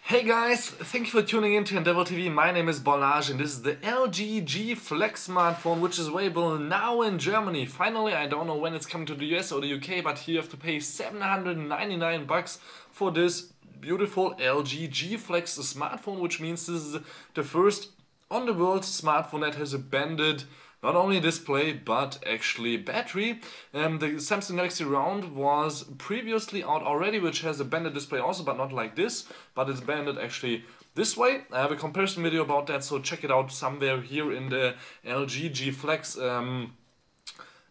Hey guys, thank you for tuning in to Endeavor TV. My name is Balazs and this is the LG G Flex smartphone, which is available now in Germany. Finally, I don't know when it's coming to the US or the UK, but here you have to pay 799 bucks for this beautiful LG G Flex smartphone, which means this is the first on the world smartphone that has a banded not only display but actually battery. The Samsung Galaxy Round was previously out already, which has a banded display also, but not like this, but it's banded actually this way. I have a comparison video about that, so check it out somewhere here in the LG G Flex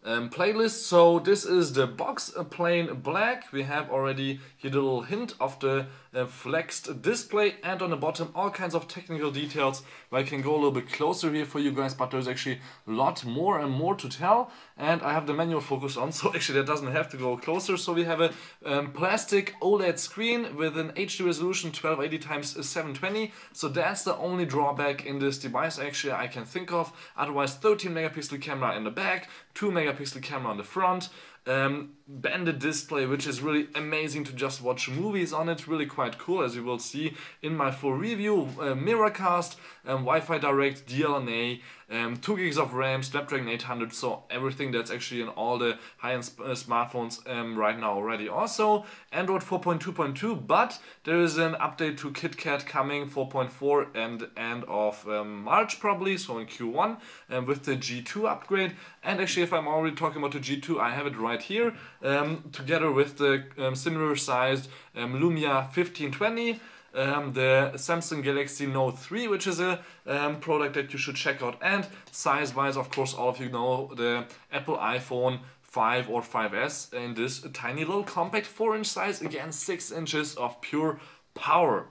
playlist. So this is the box, plain black. We have already here the little hint of the flexed display, and on the bottom all kinds of technical details where I can go a little bit closer here for you guys, but there's actually a lot more and more to tell, and I have the manual focus on, so actually that doesn't have to go closer. So we have a plastic OLED screen with an HD resolution 1280x720, so that's the only drawback in this device actually I can think of. Otherwise 13 megapixel camera in the back, 2 megapixel camera on the front, banded display, which is really amazing to just watch movies on it. Really quite cool, as you will see in my full review. Miracast, Wi-Fi Direct, DLNA, 2 gigs of RAM, Snapdragon 800, so everything that's actually in all the high-end smartphones right now already. Also Android 4.2.2, but there is an update to KitKat coming 4.4 and end of March probably, so in Q1, with the G2 upgrade. And actually, if I'm already talking about the G2, I have it right here, together with the similar sized Lumia 1520. The Samsung Galaxy Note 3, which is a product that you should check out, and size-wise, of course, all of you know the Apple iPhone 5 or 5S in this tiny little compact 4-inch size, again 6 inches of pure power.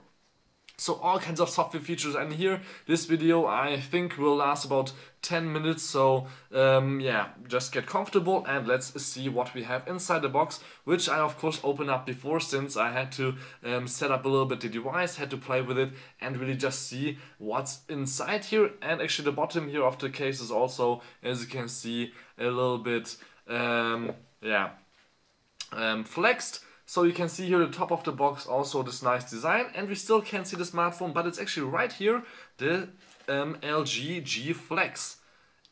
So all kinds of software features, and here this video I think will last about 10 minutes, so yeah, just get comfortable and let's see what we have inside the box, which I of course opened up before, since I had to set up a little bit the device, had to play with it and really just see what's inside here. And actually the bottom here of the case is also, as you can see, a little bit flexed. So you can see here at the top of the box also this nice design, and we still can't see the smartphone, but it's actually right here, the LG G Flex.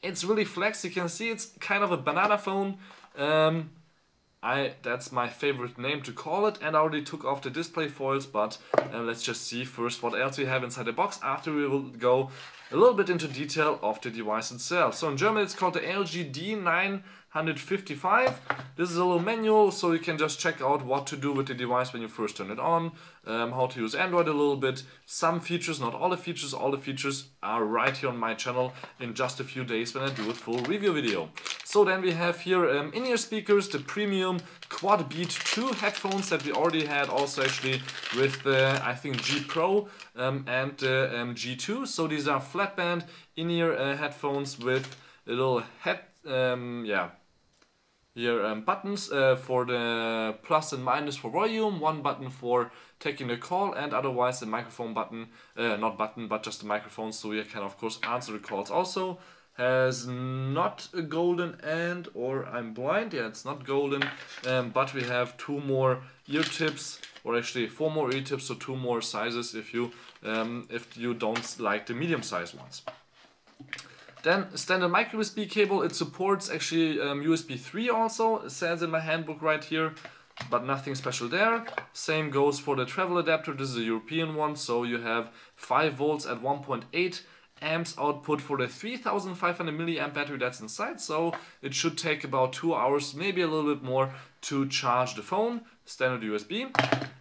It's really flexed, you can see it's kind of a banana phone. That's my favorite name to call it, and I already took off the display foils, but let's just see first what else we have inside the box. After we will go a little bit into detail of the device itself. So in German it's called the LG D955. This is a little manual, so you can just check out what to do with the device when you first turn it on, how to use Android a little bit, some features, not all the features are right here on my channel in just a few days when I do a full review video. So then we have here in-ear speakers, the premium Quad Beat 2 headphones that we already had also actually with the, I think, G Pro and G2. So these are flat band in-ear headphones with a little buttons for the plus and minus for volume, one button for taking the call, and otherwise the microphone button, not button but just the microphone, so you can of course answer the calls also. Has not a golden end, or I'm blind, yeah, it's not golden, but we have 2 more ear tips, or actually 4 more ear tips, so 2 more sizes if you don't like the medium sized ones. Then standard micro USB cable, it supports actually USB 3 also, it says in my handbook right here, but nothing special there. Same goes for the travel adapter, this is a European one, so you have 5 volts at 1.8 amps output for the 3500 milliamp battery that's inside, so it should take about 2 hours, maybe a little bit more, to charge the phone. Standard USB.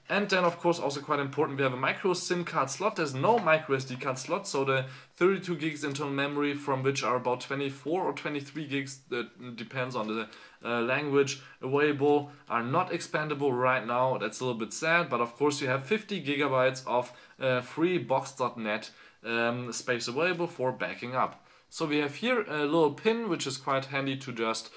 And then of course also quite important, we have a micro SIM card slot. There's no micro SD card slot, so the 32 gigs internal memory, from which are about 24 or 23 gigs, that depends on the language available, are not expandable right now. That's a little bit sad, but of course you have 50 gigabytes of free box.net space available for backing up. So we have here a little pin, which is quite handy to just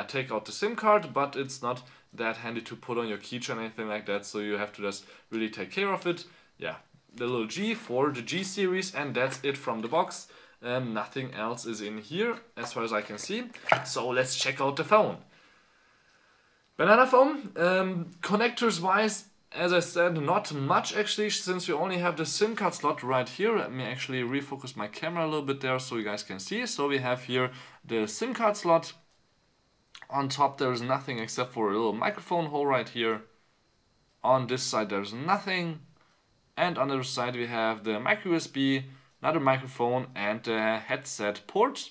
take out the SIM card, but it's not that handy to put on your keychain or anything like that, so you have to just really take care of it. Yeah, the little G for the G series, and that's it from the box. Nothing else is in here as far as I can see. So let's check out the phone. Banana phone, connectors wise, as I said, not much actually, since we only have the SIM card slot right here. Let me actually refocus my camera a little bit there so you guys can see. So we have here the SIM card slot. On top there is nothing except for a little microphone hole right here. On this side there's nothing. And on the other side we have the micro USB, another microphone, and the headset port.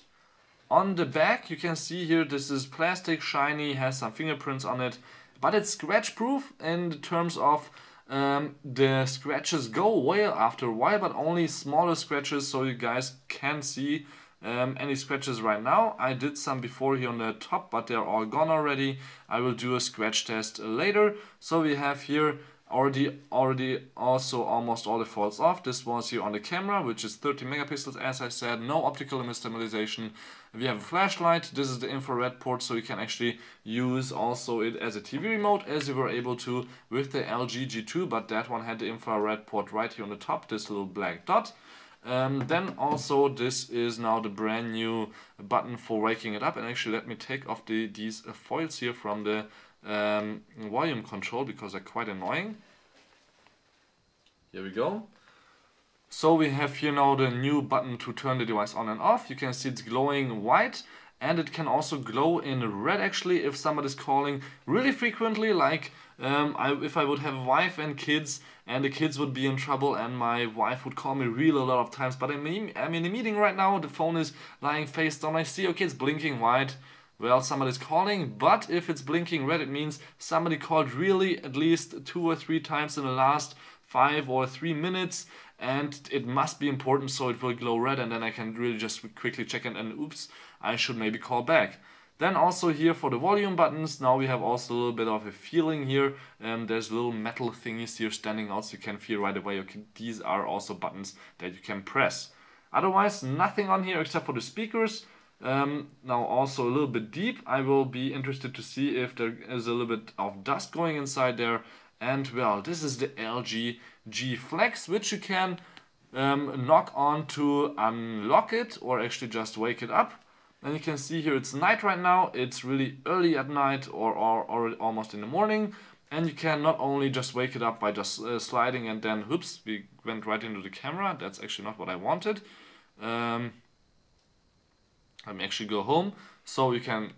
On the back you can see here this is plastic, shiny, has some fingerprints on it, but it's scratch proof in terms of the scratches go away after a while, but only smaller scratches, so you guys can see any scratches right now. I did some before here on the top, but they're all gone already. I will do a scratch test later. So we have here already also almost all the faults off. This was here on the camera, which is 30 megapixels, as I said, no optical image stabilization. We have a flashlight. This is the infrared port, so you can actually use also it as a TV remote, as you were able to with the LG G2, but that one had the infrared port right here on the top, this little black dot. Then also this is now the brand new button for waking it up, and actually let me take off these foils here from the volume control because they're quite annoying. Here we go. So we have here now the new button to turn the device on and off. You can see it's glowing white, and it can also glow in red actually if somebody's calling really frequently, like if I would have a wife and kids and the kids would be in trouble and my wife would call me really a lot of times, but I'm in a meeting right now, the phone is lying face down, I see, okay, it's blinking white. Well, somebody's calling, but if it's blinking red, it means somebody called really at least 2 or 3 times in the last 5 or 3 minutes, and it must be important, so it will glow red, and then I can really just quickly check it, and oops, I should maybe call back. Then also here for the volume buttons, now we have also a little bit of a feeling here. There's little metal thingies here standing out, so you can feel right away, okay, these are also buttons that you can press. Otherwise, nothing on here except for the speakers. Now also a little bit deep, I will be interested to see if there is a little bit of dust going inside there. And well, this is the LG G Flex, which you can knock on to unlock it or actually just wake it up. And you can see here it's night right now, it's really early at night or almost in the morning. And you can not only just wake it up by just sliding and then, oops, we went right into the camera. That's actually not what I wanted. Let me actually go home. So you can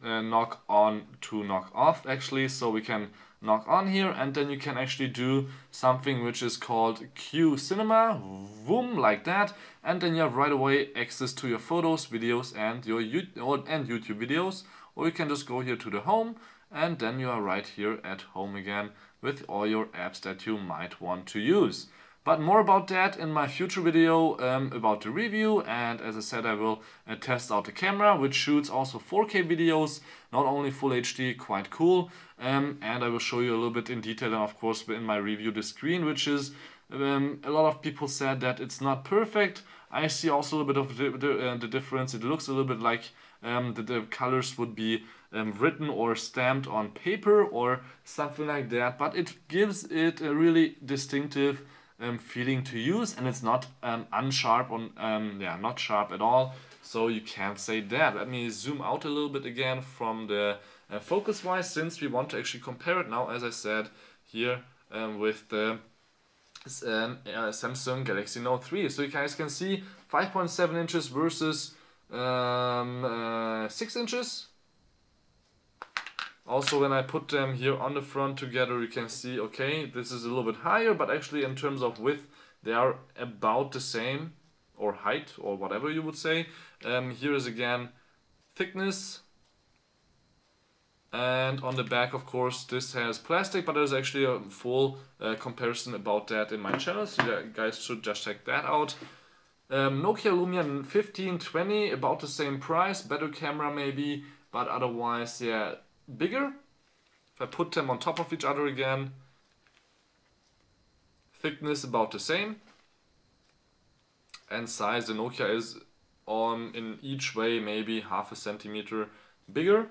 knock on to knock off actually. So we can knock on here and then you can actually do something which is called Q Cinema, boom, like that, and then you have right away access to your photos, videos, and your YouTube videos. Or you can just go here to the home and then you are right here at home again with all your apps that you might want to use. But more about that in my future video about the review, and as I said, I will test out the camera, which shoots also 4K videos, not only Full HD, quite cool, and I will show you a little bit in detail, and of course in my review the screen, which is, a lot of people said that it's not perfect. I see also a little bit of the difference. It looks a little bit like the colors would be written or stamped on paper or something like that, but it gives it a really distinctive feeling to use, and it's not unsharp on yeah, not sharp at all, so you can't say that. Let me zoom out a little bit again from the focus wise, since we want to actually compare it now, as I said here, with the Samsung Galaxy Note 3. So you guys can see 5.7 inches versus 6 inches. Also, when I put them here on the front together, you can see, okay, this is a little bit higher, but actually in terms of width, they are about the same, or height, or whatever you would say. Here is again thickness. And on the back, of course, this has plastic, but there's actually a full comparison about that in my channel, so you guys should just check that out. Nokia Lumia 1520, about the same price, better camera maybe, but otherwise, yeah, bigger. If I put them on top of each other again, thickness about the same, and size, the Nokia is in each way maybe half a centimeter bigger.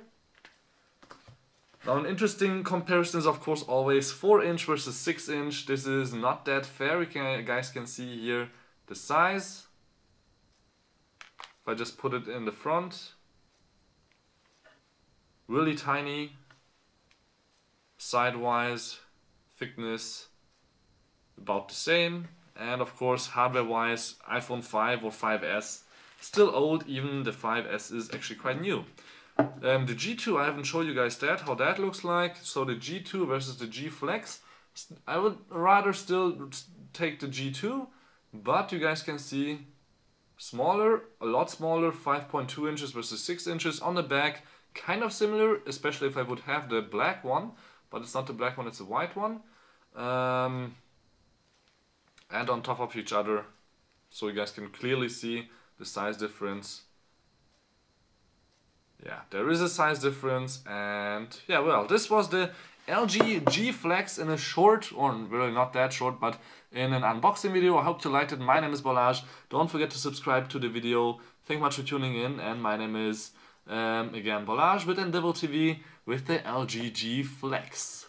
Now an interesting comparison is of course always 4-inch versus 6-inch. This is not that fair. You guys can see here the size. If I just put it in the front, really tiny, sidewise thickness about the same, and of course hardware wise iPhone 5 or 5S still old, even the 5S is actually quite new. The G2, I haven't shown you guys that, how that looks like. So the G2 versus the G Flex, I would rather still take the G2, but you guys can see smaller, a lot smaller, 5.2 inches versus 6 inches on the back, kind of similar, especially if I would have the black one, but it's not the black one, it's the white one. And on top of each other, so you guys can clearly see the size difference. Yeah, there is a size difference, and yeah, well, this was the LG G Flex in a short, or really not that short, but in an unboxing video. I hope you liked it. My name is Balazs. Don't forget to subscribe to the video. Thank you much for tuning in, and my name is, again, Balazs with Endeavor TV with the LG G Flex.